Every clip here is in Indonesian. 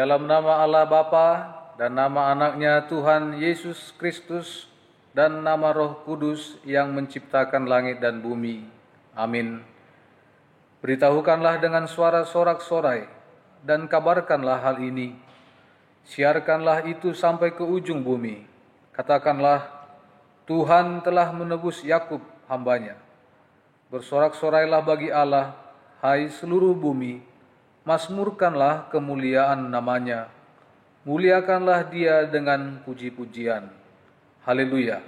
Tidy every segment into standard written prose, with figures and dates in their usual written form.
dalam nama Allah Bapa dan nama anaknya Tuhan Yesus Kristus dan nama Roh Kudus yang menciptakan langit dan bumi. Amin. Beritahukanlah dengan suara sorak-sorai dan kabarkanlah hal ini. Siarkanlah itu sampai ke ujung bumi. Katakanlah, Tuhan telah menebus Yakub hambanya. Bersorak-sorailah bagi Allah, hai seluruh bumi. Mazmurkanlah kemuliaan namanya. Muliakanlah dia dengan puji-pujian. Haleluya.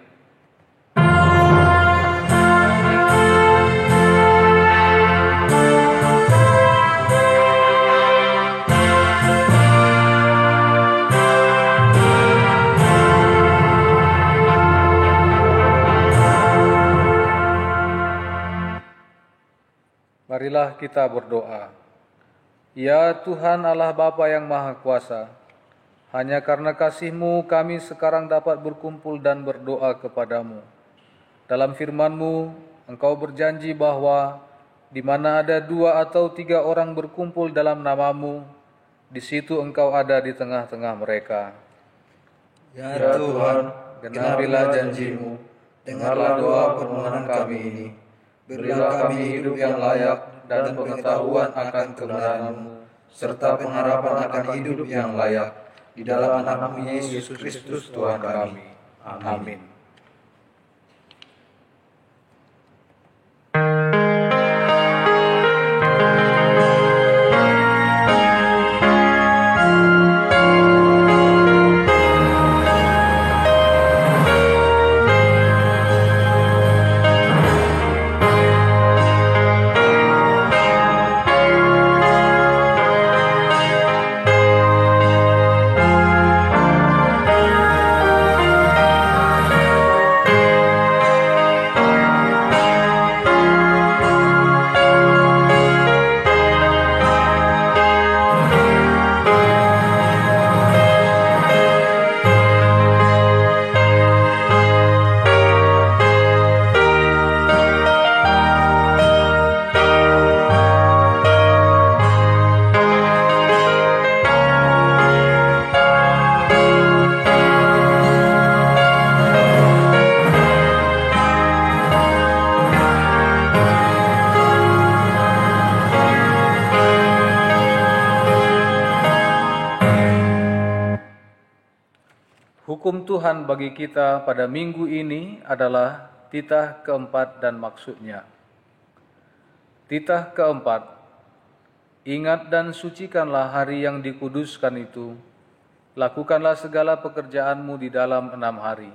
Marilah kita berdoa. Ya Tuhan Allah Bapa yang Maha Kuasa, hanya karena kasih-Mu kami sekarang dapat berkumpul dan berdoa kepadamu. Dalam firman-Mu, Engkau berjanji bahwa di mana ada 2 atau 3 orang berkumpul dalam nama-Mu, di situ Engkau ada di tengah-tengah mereka. Ya Tuhan, genapilah janji-Mu, dengarlah doa permohonan kami ini. Berilah kami hidup yang layak dan pengetahuan akan kebenaran-Mu, serta pengharapan akan hidup yang layak di dalam nama Yesus Kristus Tuhan kami. Amin. Hukum Tuhan bagi kita pada minggu ini adalah titah keempat dan maksudnya. Titah keempat, ingat dan sucikanlah hari yang dikuduskan itu, lakukanlah segala pekerjaanmu di dalam 6 hari.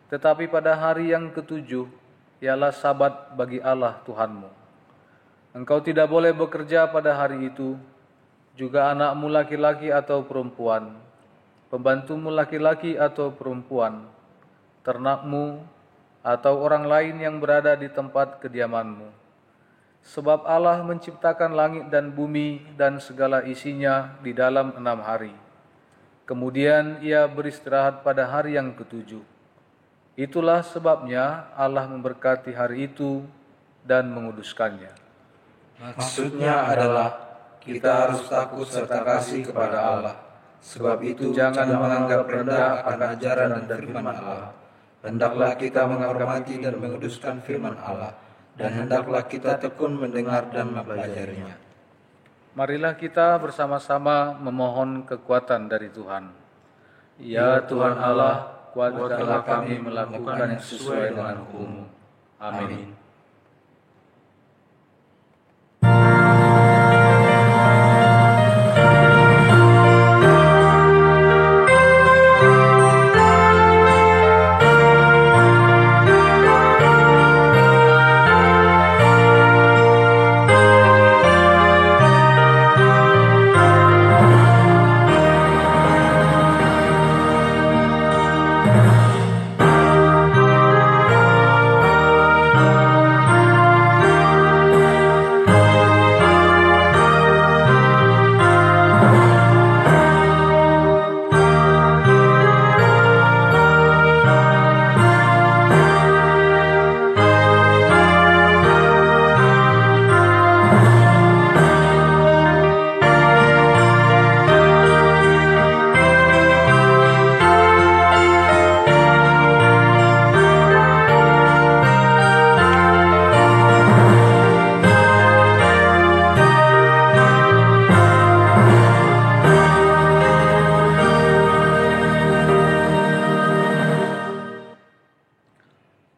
Tetapi pada hari yang ke-7, ialah sabat bagi Allah Tuhanmu. Engkau tidak boleh bekerja pada hari itu, juga anakmu laki-laki atau perempuan, pembantumu laki-laki atau perempuan, ternakmu, atau orang lain yang berada di tempat kediamanmu. Sebab Allah menciptakan langit dan bumi dan segala isinya di dalam 6 hari. Kemudian Ia beristirahat pada hari yang ke-7. Itulah sebabnya Allah memberkati hari itu dan menguduskannya. Maksudnya adalah kita harus takut serta kasih kepada Allah. Sebab itu jangan menganggap rendah akan ajaran dan firman Allah. Hendaklah kita menghormati dan menguduskan firman Allah, dan hendaklah kita tekun mendengar dan mempelajarinya. Marilah kita bersama-sama memohon kekuatan dari Tuhan. Ya Tuhan Allah, kuatkanlah kami melakukan yang sesuai dengan hukum-Mu. Amin.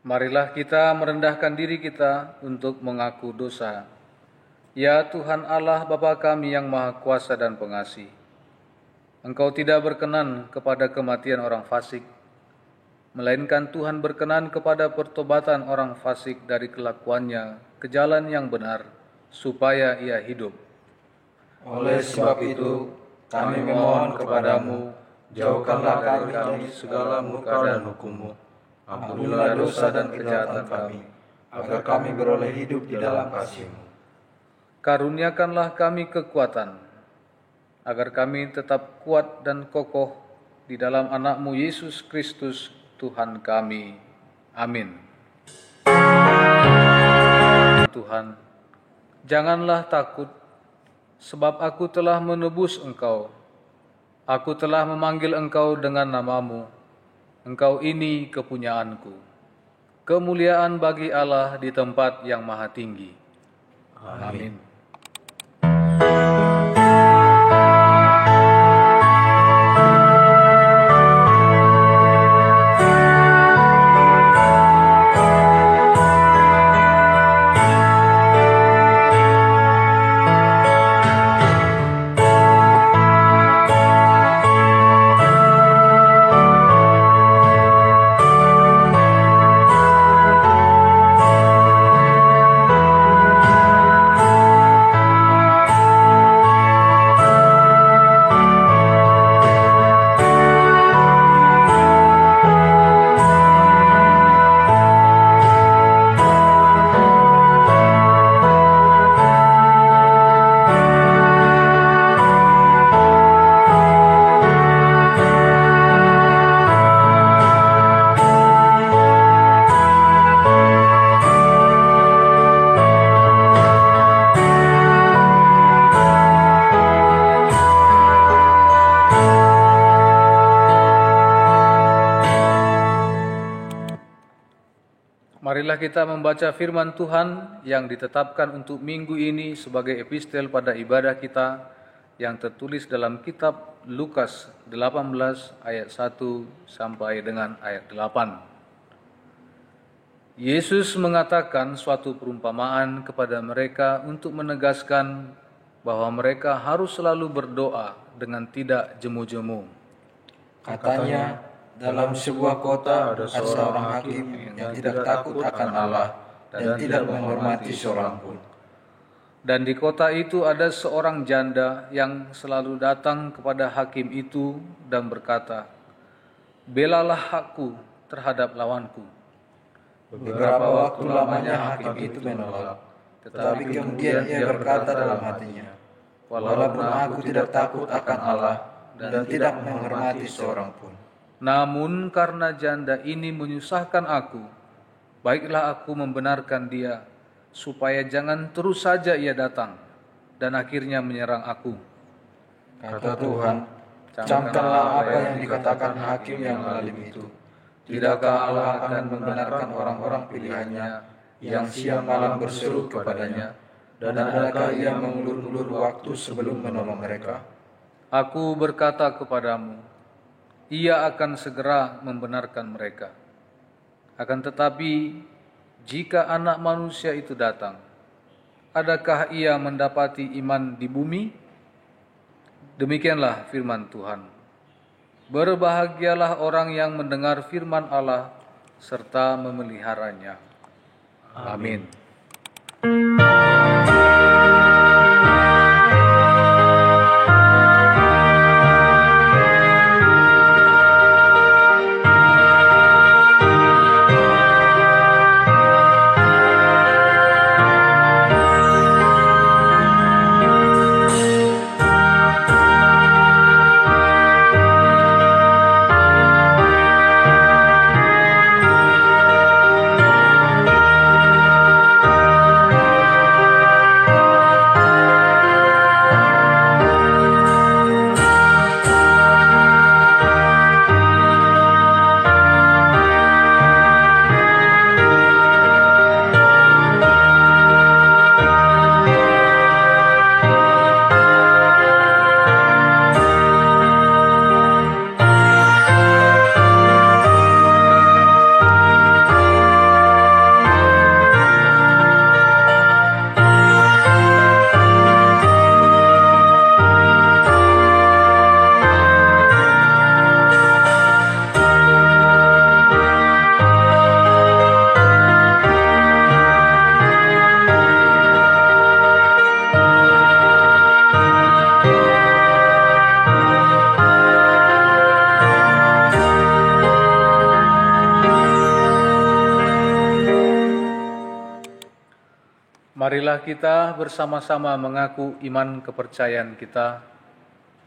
Marilah kita merendahkan diri kita untuk mengaku dosa. Ya Tuhan Allah Bapa kami yang Maha Kuasa dan Pengasih, Engkau tidak berkenan kepada kematian orang fasik, melainkan Tuhan berkenan kepada pertobatan orang fasik dari kelakuannya ke jalan yang benar, supaya ia hidup. Oleh sebab itu, kami memohon kepadamu, jauhkanlah dari kami segala murka dan hukum-Mu. Ampunilah dosa dan kejahatan kami, agar kami beroleh hidup di dalam kasih-Mu. Karuniakanlah kami kekuatan, agar kami tetap kuat dan kokoh di dalam anak-Mu Yesus Kristus Tuhan kami. Amin. Tuhan, janganlah takut, sebab aku telah menebus engkau. Aku telah memanggil engkau dengan namamu. Engkau ini kepunyaanku. Kemuliaan bagi Allah di tempat yang maha tinggi. Amin. Marilah kita membaca firman Tuhan yang ditetapkan untuk minggu ini sebagai epistel pada ibadah kita yang tertulis dalam kitab Lukas 18 ayat 1 sampai dengan ayat 8. Yesus mengatakan suatu perumpamaan kepada mereka untuk menegaskan bahwa mereka harus selalu berdoa dengan tidak jemu-jemu. Katanya, dalam sebuah kota ada seorang hakim yang tidak takut akan Allah dan tidak menghormati seorang pun. Dan di kota itu ada seorang janda yang selalu datang kepada hakim itu dan berkata, "Belalah aku terhadap lawanku." Beberapa waktu lamanya hakim itu menolak, tetapi kemudian ia berkata dalam hatinya, "Walaupun aku tidak takut akan Allah dan tidak menghormati seorang pun, namun karena janda ini menyusahkan aku, baiklah aku membenarkan dia, supaya jangan terus saja ia datang dan akhirnya menyerang aku." Kata Tuhan, "Camkanlah apa yang dikatakan hakim yang alim itu. Tidakkah Allah akan membenarkan orang-orang pilihannya yang siang malam berseru kepadanya, dan adakah ia mengulur-ulur waktu sebelum menolong mereka?" Aku berkata kepadamu, ia akan segera membenarkan mereka. Akan tetapi, jika Anak Manusia itu datang, adakah ia mendapati iman di bumi? Demikianlah firman Tuhan. Berbahagialah orang yang mendengar firman Allah serta memeliharanya. Amin. Marilah kita bersama-sama mengaku iman kepercayaan kita,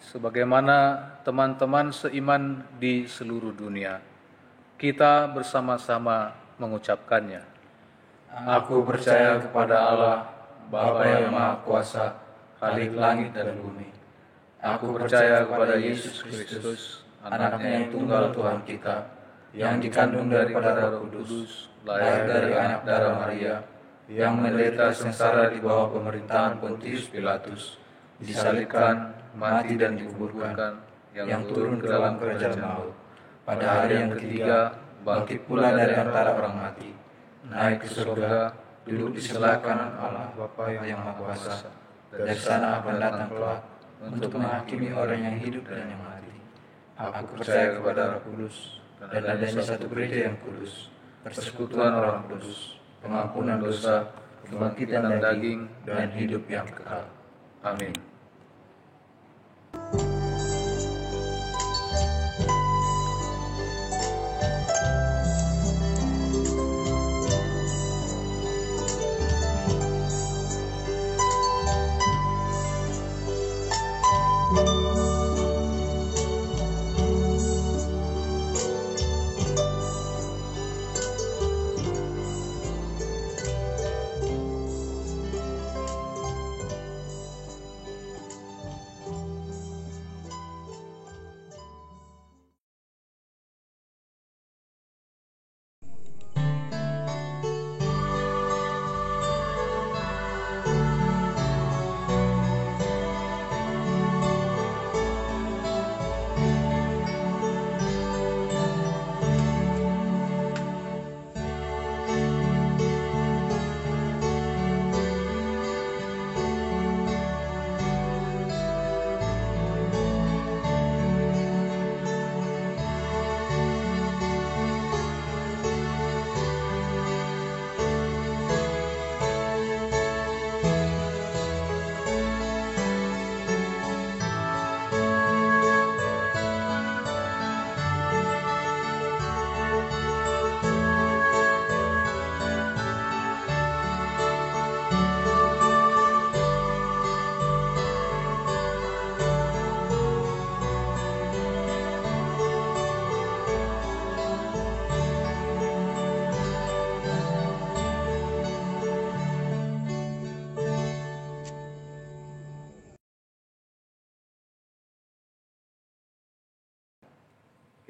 sebagaimana teman-teman seiman di seluruh dunia. Kita bersama-sama mengucapkannya. Aku percaya kepada Allah, Bapa yang Maha Kuasa, Khalik langit dan bumi. Aku percaya kepada Yesus Kristus, anaknya yang tunggal Tuhan kita, yang dikandung daripada Roh Kudus, lahir dari anak darah Maria, yang menderita sengsara di bawah pemerintahan Pontius Pilatus, disalibkan, mati dan dikuburkan, yang turun ke dalam kerajaan maut. Pada hari yang ketiga, bangkit pula dari antara orang mati, naik ke surga, duduk di sebelah kanan Allah Bapa yang Maha Kuasa. Dari sana akan datang kelak untuk menghakimi orang yang hidup dan yang mati. Aku percaya kepada Roh Kudus, dan adanya satu gereja yang kudus, persekutuan orang kudus, pengampunan dosa, kebangkitan daging, dan hidup yang kekal. Amin.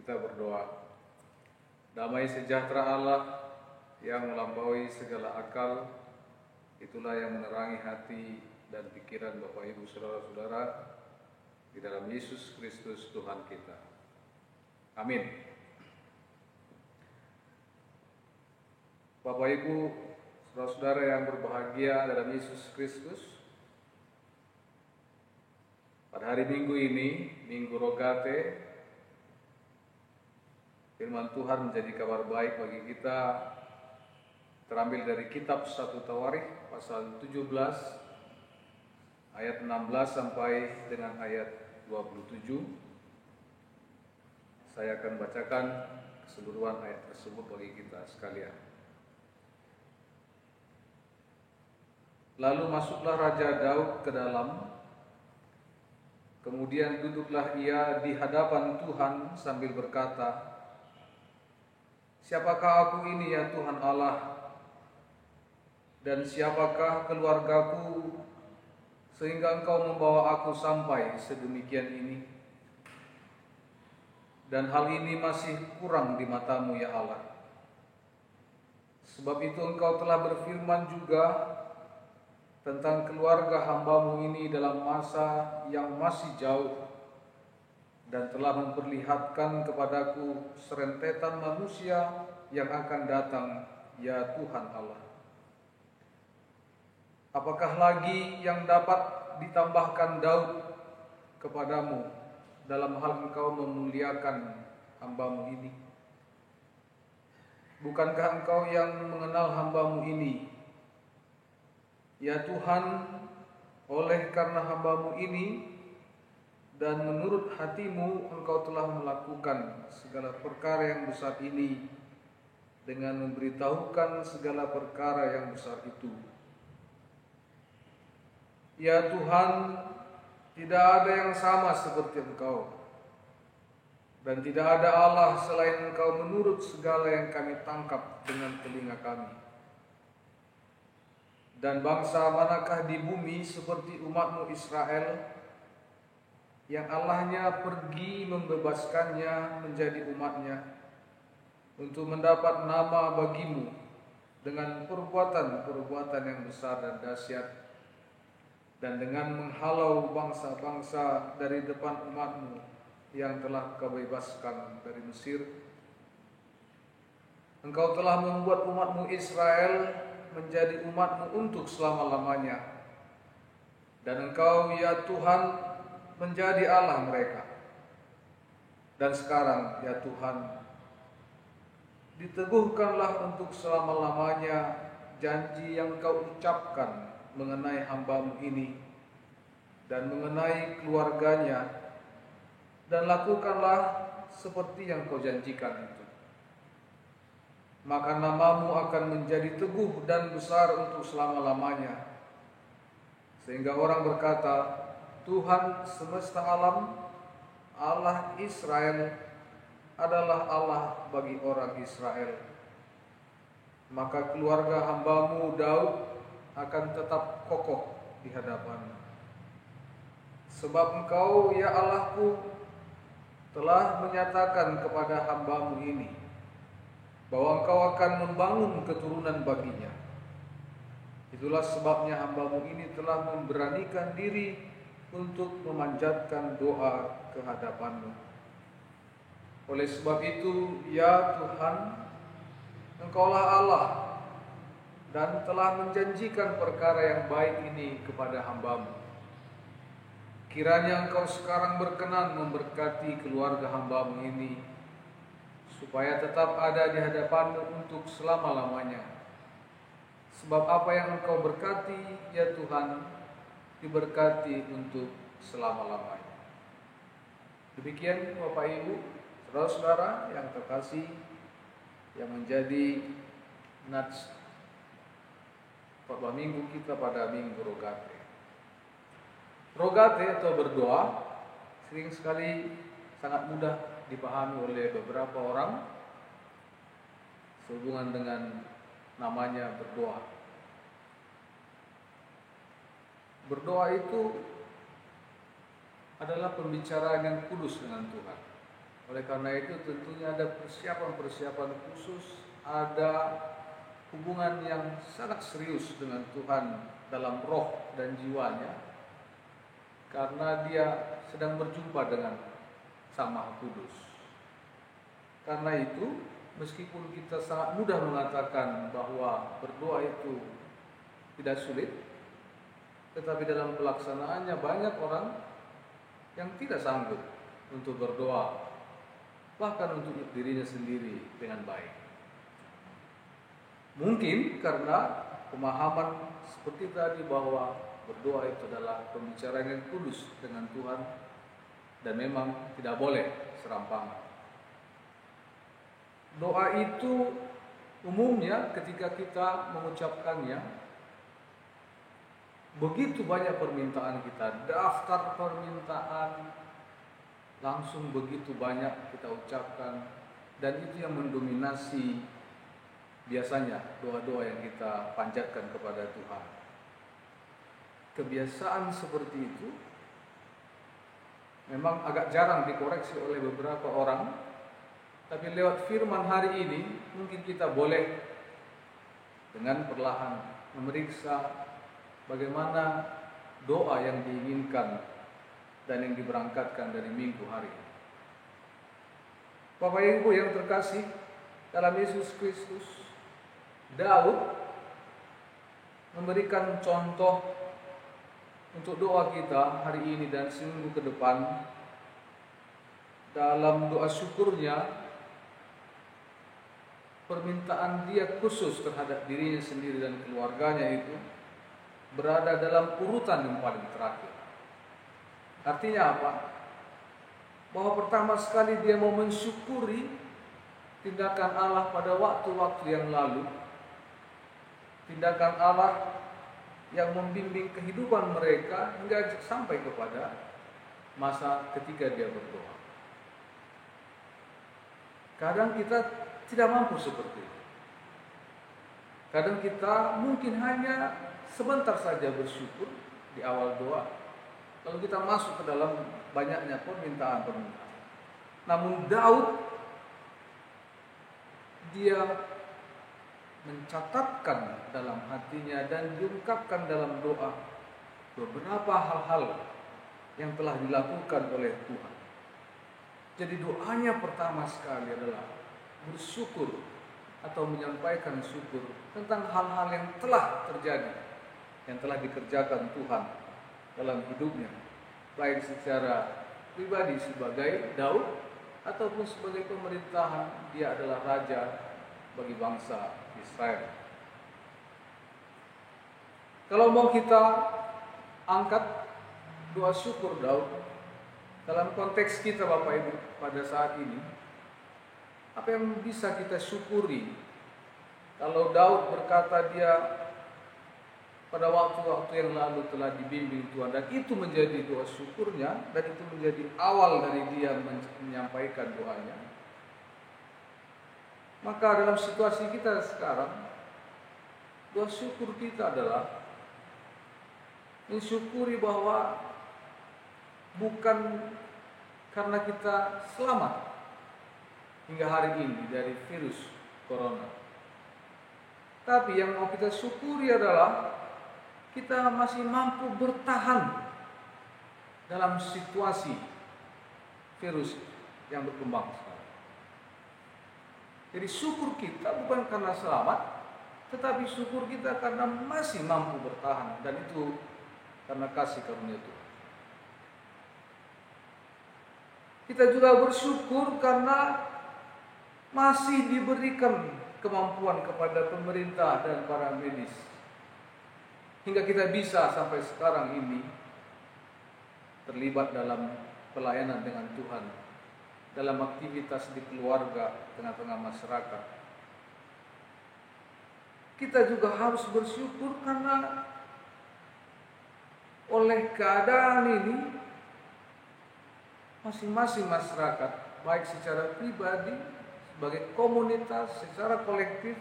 Kita berdoa. Damai sejahtera Allah yang melampaui segala akal, itulah yang menerangi hati dan pikiran Bapak Ibu Saudara-saudara di dalam Yesus Kristus Tuhan kita. Amin. Bapak Ibu Saudara-saudara yang berbahagia dalam Yesus Kristus, pada hari Minggu ini, Minggu Rogate, firman Tuhan menjadi kabar baik bagi kita, terambil dari kitab 1 Tawarikh pasal 17 ayat 16 sampai dengan ayat 27. Saya akan bacakan keseluruhan ayat tersebut bagi kita sekalian. Lalu masuklah Raja Daud ke dalam, kemudian duduklah ia di hadapan Tuhan sambil berkata, "Siapakah aku ini ya Tuhan Allah? Dan siapakah keluargaku sehingga Engkau membawa aku sampai sedemikian ini? Dan hal ini masih kurang di mata-Mu ya Allah. Sebab itu Engkau telah berfirman juga tentang keluarga hamba-Mu ini dalam masa yang masih jauh, dan telah memperlihatkan kepadaku serentetan manusia yang akan datang, ya Tuhan Allah. Apakah lagi yang dapat ditambahkan Daud kepadamu dalam hal Engkau memuliakan hamba-Mu ini? Bukankah Engkau yang mengenal hamba-Mu ini, ya Tuhan, oleh karena hamba-Mu ini dan menurut hati-Mu Engkau telah melakukan segala perkara yang besar ini dengan memberitahukan segala perkara yang besar itu. Ya Tuhan, tidak ada yang sama seperti Engkau, dan tidak ada Allah selain Engkau menurut segala yang kami tangkap dengan telinga kami. Dan bangsa manakah di bumi seperti umat-Mu Israel, yang Allahnya pergi membebaskannya menjadi umat-Nya, untuk mendapat nama bagi-Mu dengan perbuatan-perbuatan yang besar dan dahsyat, dan dengan menghalau bangsa-bangsa dari depan umat-Mu yang telah Kau bebaskan dari Mesir. Engkau telah membuat umat-Mu Israel menjadi umat-Mu untuk selama-lamanya, dan Engkau ya Tuhan menjadi Allah mereka. Dan sekarang ya Tuhan, diteguhkanlah untuk selama-lamanya janji yang Kau ucapkan mengenai hamba-Mu ini dan mengenai keluarganya, dan lakukanlah seperti yang Kau janjikan itu. Maka nama-Mu akan menjadi teguh dan besar untuk selama-lamanya, sehingga orang berkata, Tuhan semesta alam, Allah Israel adalah Allah bagi orang Israel. Maka keluarga hamba-Mu Daud akan tetap kokoh di hadapan-Mu. Sebab Engkau ya Allahku telah menyatakan kepada hamba-Mu ini bahwa Engkau akan membangun keturunan baginya. Itulah sebabnya hamba-Mu ini telah memberanikan diri untuk memanjatkan doa ke hadapan-Mu. Oleh sebab itu, ya Tuhan, Engkaulah Allah dan telah menjanjikan perkara yang baik ini kepada hamba-Mu. Kiranya Engkau sekarang berkenan memberkati keluarga hamba-Mu ini, supaya tetap ada di hadapan-Mu untuk selama-lamanya. Sebab apa yang Engkau berkati, ya Tuhan, diberkati untuk selama-lamanya. Demikian Bapak Ibu, saudara-saudara yang terkasih, yang menjadi nats khotbah minggu kita pada Minggu Rogate. Rogate atau berdoa sering sekali sangat mudah dipahami oleh beberapa orang sehubungan dengan namanya berdoa. Berdoa itu adalah pembicaraan yang kudus dengan Tuhan. Oleh karena itu tentunya ada persiapan-persiapan khusus, ada hubungan yang sangat serius dengan Tuhan dalam roh dan jiwanya, karena dia sedang berjumpa dengan Sang Maha Kudus. Karena itu, meskipun kita sangat mudah mengatakan bahwa berdoa itu tidak sulit, tetapi dalam pelaksanaannya banyak orang yang tidak sanggup untuk berdoa, bahkan untuk dirinya sendiri dengan baik. Mungkin karena pemahaman seperti tadi bahwa berdoa itu adalah pembicaraan yang kudus dengan Tuhan dan memang tidak boleh serampangan. Doa itu umumnya ketika kita mengucapkannya, begitu banyak permintaan kita, daftar permintaan langsung begitu banyak kita ucapkan, dan itu yang mendominasi biasanya doa-doa yang kita panjatkan kepada Tuhan. Kebiasaan seperti itu memang agak jarang dikoreksi oleh beberapa orang, tapi lewat firman hari ini mungkin kita boleh dengan perlahan memeriksa bagaimana doa yang diinginkan dan yang diberangkatkan dari minggu hari ini. Bapak Ibu yang terkasih dalam Yesus Kristus, Daud memberikan contoh untuk doa kita hari ini dan seminggu ke depan. Dalam doa syukurnya, permintaan dia khusus terhadap dirinya sendiri dan keluarganya itu berada dalam urutan yang paling terakhir. Artinya apa? Bahwa pertama sekali dia mau mensyukuri tindakan Allah pada waktu-waktu yang lalu, tindakan Allah yang membimbing kehidupan mereka hingga sampai kepada masa ketika dia berdoa. Kadang kita tidak mampu seperti itu. Kadang kita mungkin hanya sebentar saja bersyukur di awal doa, lalu kita masuk ke dalam banyaknya permintaan-permintaan. Namun Daud, dia mencatatkan dalam hatinya dan diungkapkan dalam doa beberapa hal-hal yang telah dilakukan oleh Tuhan. Jadi doanya pertama sekali adalah bersyukur atau menyampaikan syukur tentang hal-hal yang telah terjadi, yang telah dikerjakan Tuhan dalam hidupnya, baik secara pribadi sebagai Daud ataupun sebagai pemerintahan. Dia adalah raja bagi bangsa Israel. Kalau mau kita angkat doa syukur Daud dalam konteks kita Bapak Ibu pada saat ini, apa yang bisa kita syukuri? Kalau Daud berkata dia pada waktu-waktu yang lalu telah dibimbing Tuhan, dan itu menjadi doa syukurnya, dan itu menjadi awal dari dia menyampaikan doanya. Maka dalam situasi kita sekarang, doa syukur kita adalah mensyukuri bahwa bukan karena kita selamat hingga hari ini dari virus corona, tapi yang mau kita syukuri adalah kita masih mampu bertahan dalam situasi virus yang berkembang sekarang. Jadi syukur kita bukan karena selamat, tetapi syukur kita karena masih mampu bertahan, dan itu karena kasih karunia Tuhan. Kita juga bersyukur karena masih diberikan kemampuan kepada pemerintah dan para medis, hingga kita bisa sampai sekarang ini terlibat dalam pelayanan dengan Tuhan, dalam aktivitas di keluarga, tengah-tengah masyarakat. Kita juga harus bersyukur karena oleh keadaan ini masing-masing masyarakat, baik secara pribadi, sebagai komunitas, secara kolektif,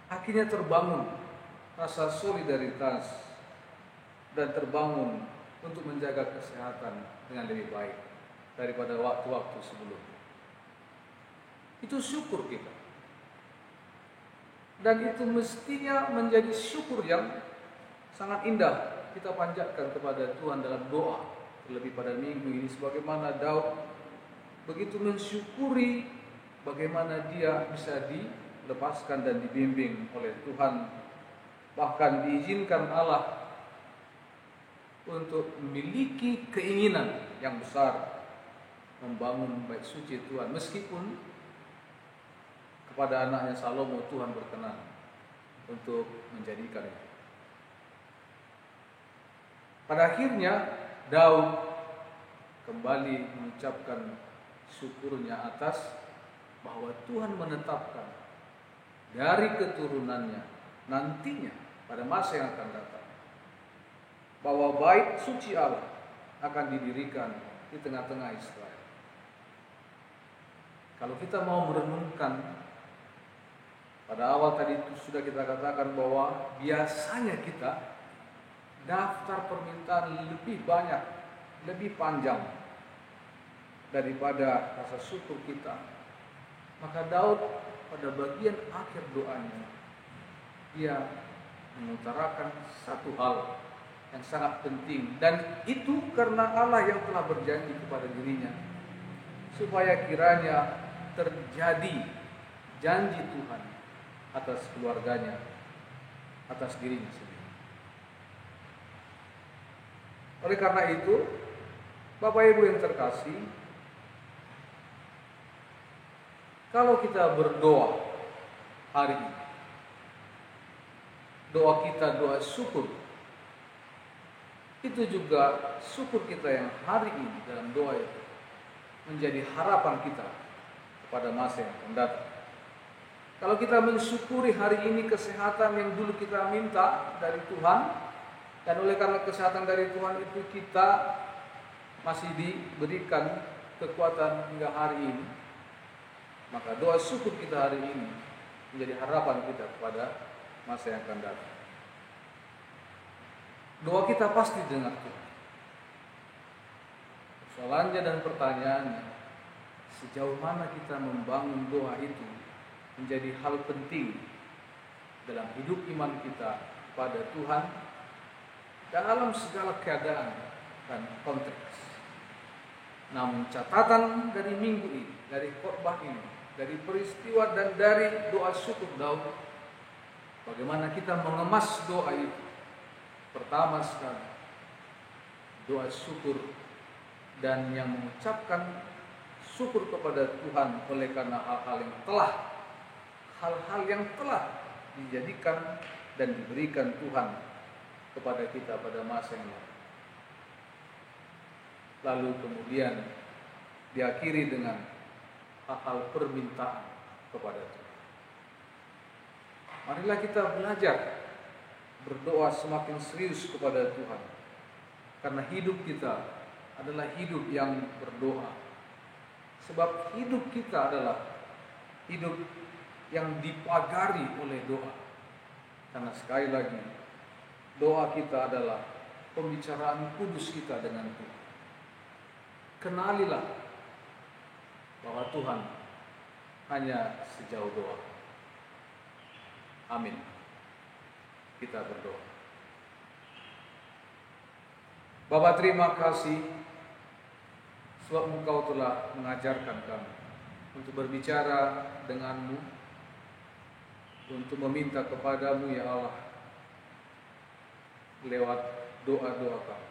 akhirnya terbangun rasa solidaritas dan terbangun untuk menjaga kesehatan dengan lebih baik daripada waktu-waktu sebelumnya. Itu syukur kita, dan itu mestinya menjadi syukur yang sangat indah kita panjatkan kepada Tuhan dalam doa, terlebih pada minggu ini, sebagaimana Daud begitu mensyukuri bagaimana dia bisa dilepaskan dan dibimbing oleh Tuhan, bahkan diizinkan Allah untuk memiliki keinginan yang besar membangun bait suci Tuhan, meskipun kepada anaknya Salomo Tuhan berkenan untuk menjadikan itu. Pada akhirnya Daud kembali mengucapkan syukurnya atas bahwa Tuhan menetapkan dari keturunannya nantinya pada masa yang akan datang bahwa bait suci Allah akan didirikan di tengah-tengah Israel. Kalau kita mau merenungkan, pada awal tadi itu sudah kita katakan bahwa biasanya kita daftar permintaan lebih banyak, lebih panjang daripada rasa syukur kita. Maka Daud pada bagian akhir doanya, dia mengutarakan satu hal yang sangat penting, dan itu karena Allah yang telah berjanji kepada dirinya, supaya kiranya terjadi janji Tuhan atas keluarganya, atas dirinya sendiri. Oleh karena itu, Bapak Ibu yang terkasih, kalau kita berdoa hari ini, doa kita doa syukur, itu juga syukur kita yang hari ini dalam doa itu menjadi harapan kita kepada masa yang akan datang. Kalau kita mensyukuri hari ini kesehatan yang dulu kita minta dari Tuhan, dan oleh karena kesehatan dari Tuhan itu kita masih diberikan kekuatan hingga hari ini, maka doa syukur kita hari ini menjadi harapan kita kepada masa yang akan datang. Doa kita pasti dengar Tuhan. Soalannya dan pertanyaannya, sejauh mana kita membangun doa itu menjadi hal penting dalam hidup iman kita pada Tuhan dalam segala keadaan dan konteks. Namun catatan dari minggu ini, dari khotbah ini, dari peristiwa dan dari doa syukur Daud, bagaimana kita mengemas doa itu. Pertama sekali, doa syukur dan yang mengucapkan syukur kepada Tuhan oleh karena hal-hal yang telah dijadikan dan diberikan Tuhan kepada kita pada masa yang lalu. Lalu kemudian diakhiri dengan hal-hal permintaan kepada Tuhan. Marilah kita belajar berdoa semakin serius kepada Tuhan, karena hidup kita adalah hidup yang berdoa. Sebab hidup kita adalah hidup yang dipagari oleh doa. Karena sekali lagi, doa kita adalah pembicaraan kudus kita dengan Tuhan. Kenalilah bahwa Tuhan hanya sejauh doa. Amin. Kita berdoa. Bapa, terima kasih sebab Engkau telah mengajarkan kami untuk berbicara denganmu, untuk meminta kepadamu ya Allah lewat doa-doa kami.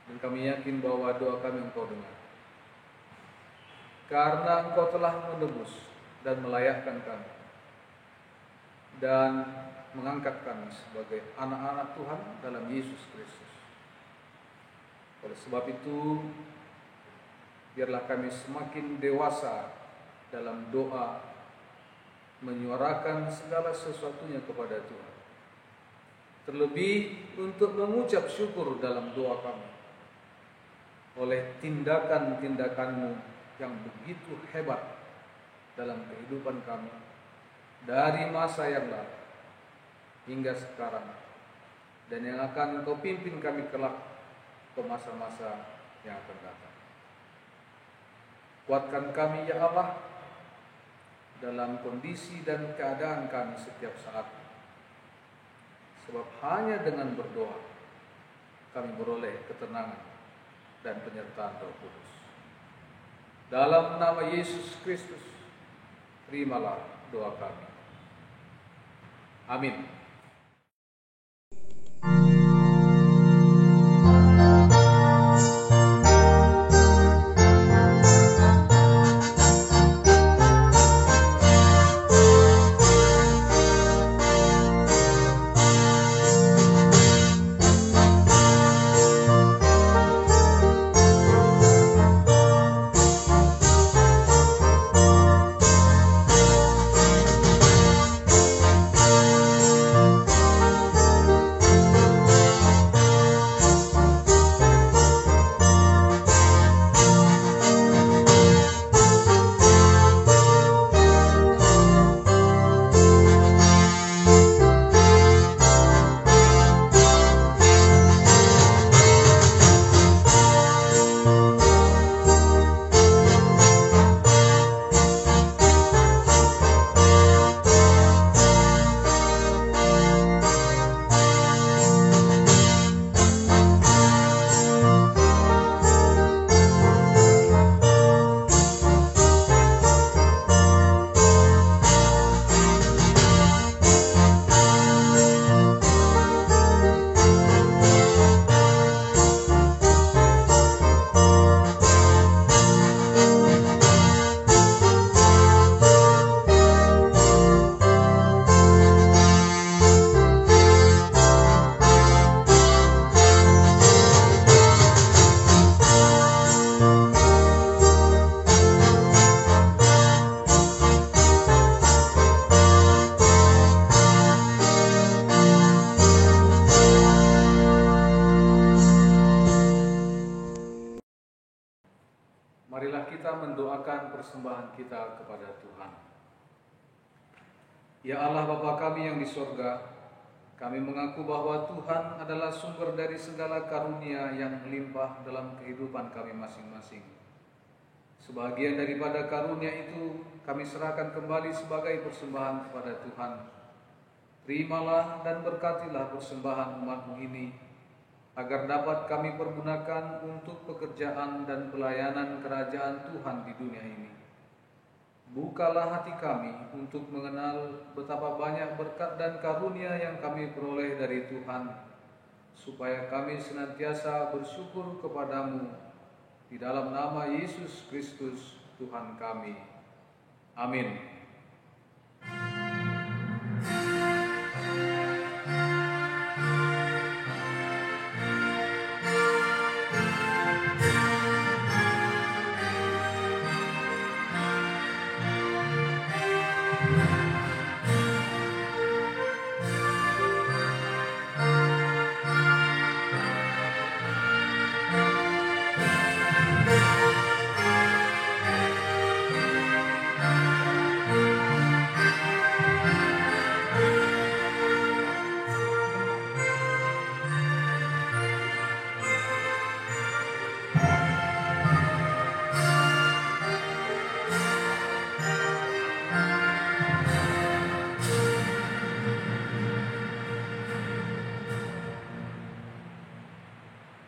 Dan kami yakin bahwa doa kami Engkau dengar, karena Engkau telah menebus dan melayakkan kami dan mengangkat kami sebagai anak-anak Tuhan dalam Yesus Kristus. Oleh sebab itu, biarlah kami semakin dewasa dalam doa, menyuarakan segala sesuatunya kepada Tuhan. Terlebih untuk mengucap syukur dalam doa kami oleh tindakan-tindakan-Mu yang begitu hebat dalam kehidupan kami dari masa yang lalu hingga sekarang, dan yang akan Engkau pimpin kami kelak ke masa-masa yang akan datang. Kuatkan kami ya Allah dalam kondisi dan keadaan kami setiap saat, sebab hanya dengan berdoa kami beroleh ketenangan dan penyertaan Roh Kudus. Dalam nama Yesus Kristus, terimalah doa kami. Amin. doakan persembahan kita kepada Tuhan. Ya Allah Bapa kami yang di sorga, kami mengaku bahwa Tuhan adalah sumber dari segala karunia yang melimpah dalam kehidupan kami masing-masing. Sebagian daripada karunia itu kami serahkan kembali sebagai persembahan kepada Tuhan. Terimalah dan berkatilah persembahan umat-Mu ini, agar dapat kami pergunakan untuk pekerjaan dan pelayanan kerajaan Tuhan di dunia ini. Bukalah hati kami untuk mengenal betapa banyak berkat dan karunia yang kami peroleh dari Tuhan, supaya kami senantiasa bersyukur kepadamu di dalam nama Yesus Kristus Tuhan kami. Amin.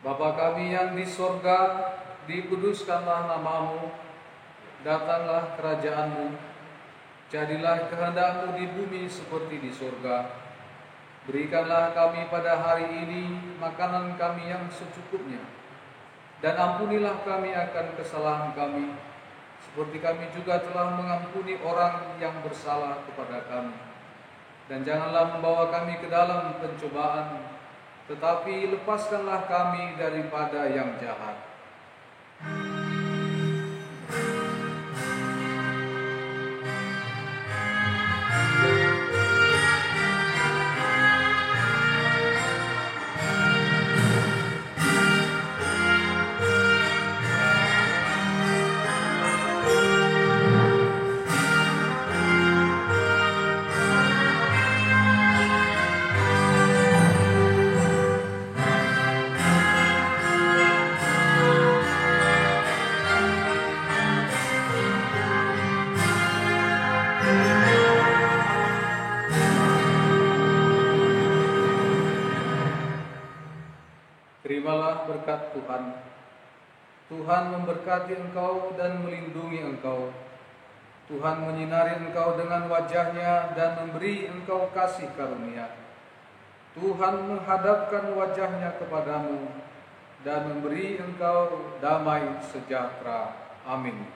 Bapa kami yang di sorga, dikuduskanlah nama-Mu, datanglah kerajaan-Mu, jadilah kehendak-Mu di bumi seperti di sorga. Berikanlah kami pada hari ini makanan kami yang secukupnya, dan ampunilah kami akan kesalahan kami, seperti kami juga telah mengampuni orang yang bersalah kepada kami. Dan janganlah membawa kami ke dalam pencobaan, tetapi lepaskanlah kami daripada yang jahat. Terimalah berkat Tuhan. Tuhan memberkati engkau dan melindungi engkau. Tuhan menyinari engkau dengan wajah-Nya dan memberi engkau kasih karunia. Tuhan menghadapkan wajah-Nya kepadamu dan memberi engkau damai sejahtera. Amin.